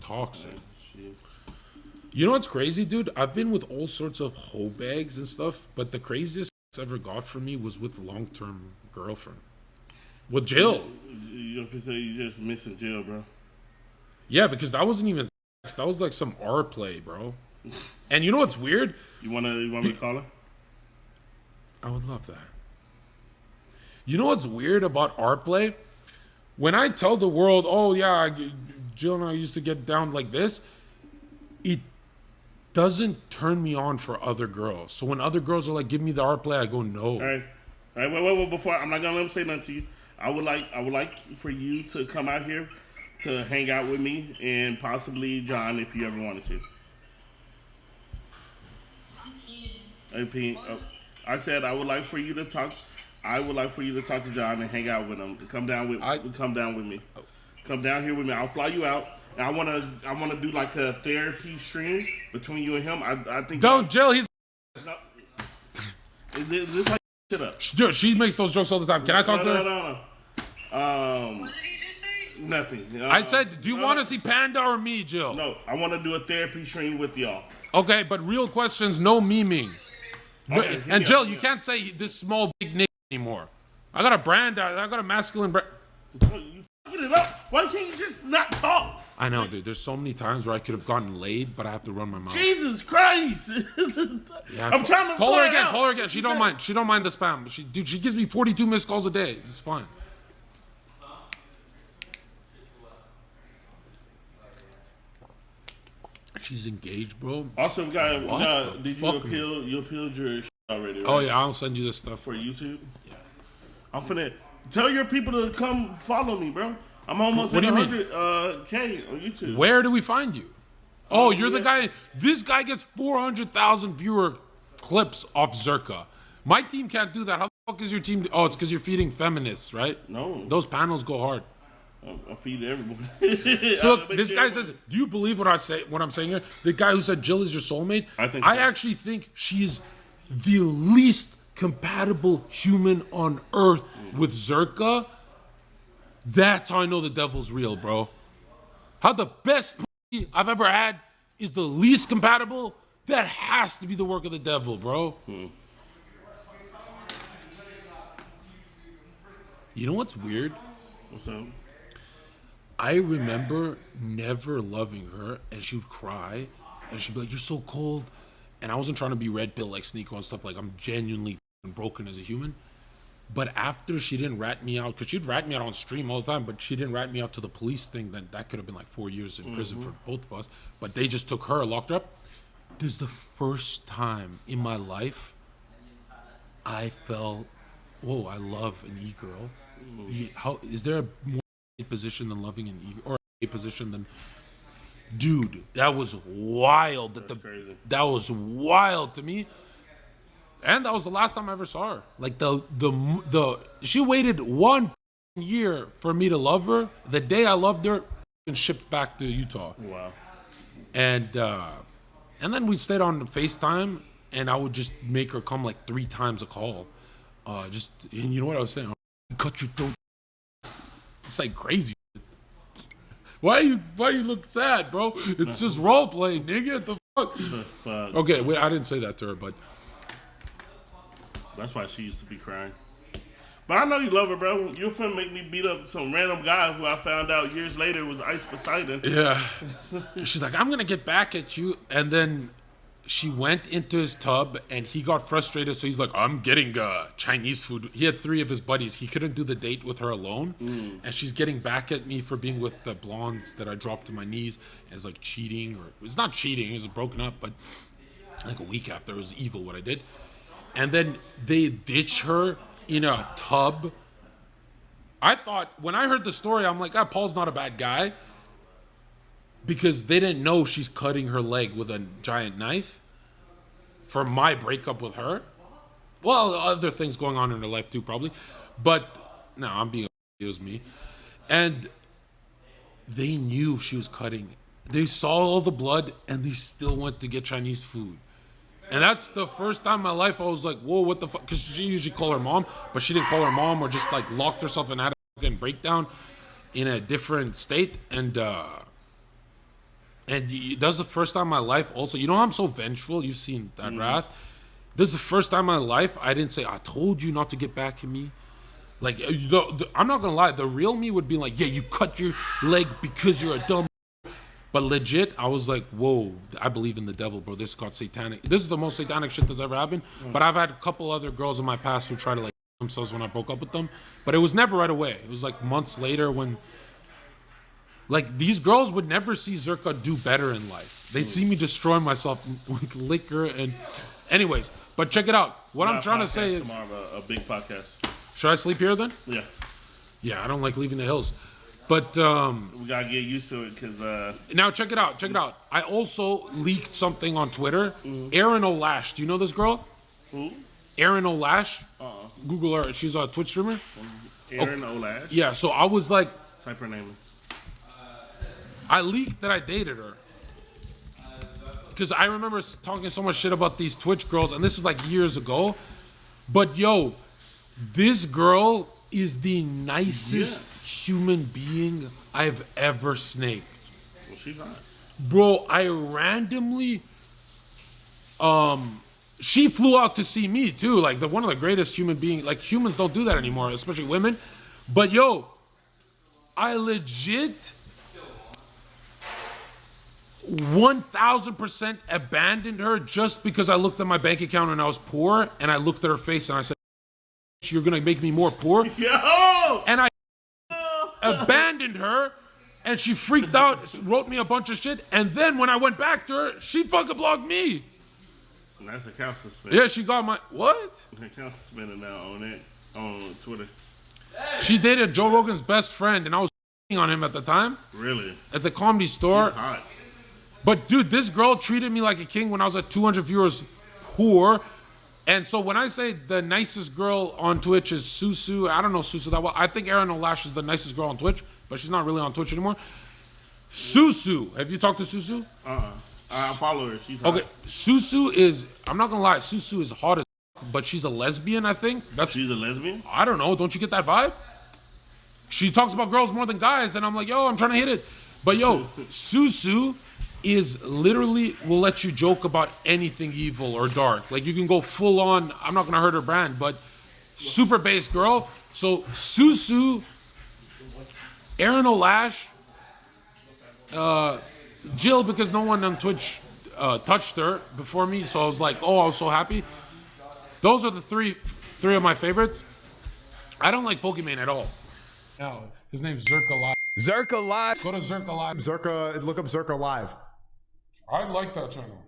Toxic. Shit. You know what's crazy, dude? I've been with all sorts of hoe bags and stuff, but the craziest ever got from me was with long-term girlfriend. With Jill. You just missing Jill, bro. Yeah, because that wasn't even sex. That was like some R play, bro. And you know what's weird? You want me to call her? I would love that. You know what's weird about R play? When I tell the world, oh yeah, Jill and I used to get down like this, it doesn't turn me on for other girls. So when other girls are like, give me the R play, I go, no. All right, wait. Before I'm not gonna let him say nothing to you. I would like for you to come out here to hang out with me and possibly John if you ever wanted to. Hey, Pete. I said I would like for you to talk. I would like for you to talk to John and hang out with him. Come down with me. Come down here with me. I'll fly you out. And I wanna do like a therapy stream between you and him. I think. Don't, Jill. He's. No. Is this like shit up? Dude, she makes those jokes all the time. Can I talk to her? No. What did he just say? Nothing. I said, do you want to see Panda or me, Jill? No, I want to do a therapy stream with y'all. Okay, but real questions, no memeing. Okay, And Jill, you can't say this small big nigga anymore. I got a brand. I got a masculine brand. You fucking it up. Why can't you just not talk? I know, dude. There's so many times where I could have gotten laid, but I have to run my mouth. Jesus Christ! Yeah, I'm trying to call her again. out. Call her again. She don't mind. She don't mind the spam. She gives me 42 missed calls a day. It's fine. She's engaged, bro. Also, did you fuck, appeal? You appealed your shit already, right? Oh yeah, I'll send you this stuff For YouTube? Yeah. I'm finna tell your people to come follow me, bro. I'm almost What at do you mean? 100K on YouTube. Where do we find you? Oh, you're the guy. This guy gets 400,000 viewer clips off Zherka. My team can't do that. How the fuck is your team? Oh, it's because you're feeding feminists, right? No. Those panels go hard. I feed everybody. So look, this guy says, do you believe what I'm saying here? The guy who said Jill is your soulmate? I think so. I actually think she is the least compatible human on earth with Zherka. That's how I know the devil's real, bro. How the best pussy I've ever had is the least compatible? That has to be the work of the devil, bro. You know what's weird? What's up? I remember never loving her, and she would cry, and she'd be like, "You're so cold," and I wasn't trying to be red pill like Sneeko and stuff. Like, I'm genuinely broken as a human. But after she didn't rat me out, because she'd rat me out on stream all the time, but she didn't rat me out to the police thing. Then that could have been like 4 years in prison for both of us. But they just took her, locked her up. This is the first time in my life I felt, whoa, I love an e-girl. How is there a more position than loving an e, or a position than, dude? That was wild. Crazy. That was wild to me, and that was the last time I ever saw her. Like the she waited 1 year for me to love her. The day I loved her, and shipped back to Utah. Wow. And then we stayed on FaceTime, and I would just make her come like 3 times a call. And you know what I was saying? Cut your throat. It's like crazy. Why you look sad, bro? It's just role play, nigga. What the fuck? Fuck. Okay, wait, I didn't say that to her, but That's why she used to be crying. But I know you love her, bro. You're finna make me beat up some random guy who I found out years later was Ice Poseidon. yeah. She's like, I'm gonna get back at you, and then she went into his tub, and he got frustrated, so he's like, I'm getting Chinese food. He had 3 of his buddies. He couldn't do the date with her alone, and she's getting back at me for being with the blondes that I dropped to my knees as like cheating, or it's not cheating, it was broken up, but like a week after, it was evil what I did. And then they ditch her in a tub. I thought, when I heard the story, I'm like, Paul's not a bad guy, because they didn't know she's cutting her leg with a giant knife for my breakup with her. Well, other things going on in her life too, probably. But no, it was me. And they knew she was cutting. They saw all the blood, and they still went to get Chinese food. And that's the first time in my life I was like, whoa, what the fuck? Because she usually call her mom, but she didn't call her mom, or just like locked herself and had a fucking breakdown in a different state. And And that's the first time in my life also. You know how I'm so vengeful? You've seen that wrath. This is the first time in my life I didn't say, I told you not to get back at me. Like, I'm not going to lie. The real me would be like, yeah, you cut your leg because you're a dumb. But legit, I was like, whoa, I believe in the devil, bro. This got satanic. This is the most satanic shit that's ever happened. But I've had a couple other girls in my past who try to like themselves when I broke up with them. But it was never right away. It was like months later when, like, these girls would never see Zherka do better in life. They'd see me destroy myself with liquor and... Anyways, but check it out. What I'm trying to say is... Tomorrow, a big podcast. Should I sleep here then? Yeah. Yeah, I don't like leaving the hills. But... we gotta get used to it because... Now, check it out. Check it out. I also leaked something on Twitter. Erin Olash. Do you know this girl? Who? Erin Olash. Google her. She's a Twitch streamer. Erin Olash? Yeah, so I was like... Type her name in. I leaked that I dated her. Because I remember talking so much shit about these Twitch girls, and this is like years ago. But yo, this girl is the nicest human being I've ever snaked. Well, she's not. Bro, I randomly... she flew out to see me too, like one of the greatest human beings. Like, humans don't do that anymore, especially women. But yo, I legit 1000% abandoned her just because I looked at my bank account and I was poor, and I looked at her face and I said, you're gonna make me more poor? Yo! And I abandoned her, and she freaked out, wrote me a bunch of shit, and then when I went back to her, she fucking blocked me. And that's account suspended. Yeah, she got my... What? Account suspended now on Twitter. She dated Joe Rogan's best friend, and I was on him at the time. Really? At the Comedy Store. She's hot. But dude, this girl treated me like a king when I was at 200 viewers poor. And so when I say the nicest girl on Twitch is Susu, I don't know Susu that well. I think Erin Olash is the nicest girl on Twitch, but she's not really on Twitch anymore. Susu, have you talked to Susu? I follow her. She's hot. Okay, Susu is, I'm not gonna lie, Susu is hot as but she's a lesbian, I think. She's a lesbian? I don't know, don't you get that vibe? She talks about girls more than guys, and I'm like, yo, I'm trying to hit it. But yo, Susu is literally will let you joke about anything evil or dark. Like, you can go full on, I'm not gonna hurt her brand, but super base girl. So Susu, Erin Olash, Jill, because no one on Twitch touched her before me, so I was like, oh, I was so happy. Those are the three of my favorites. I don't like Pokemon at all. No, his name's Zherka Live. Zherka Live. Go to Zherka Live. Zherka, look up Zherka Live. I like that channel.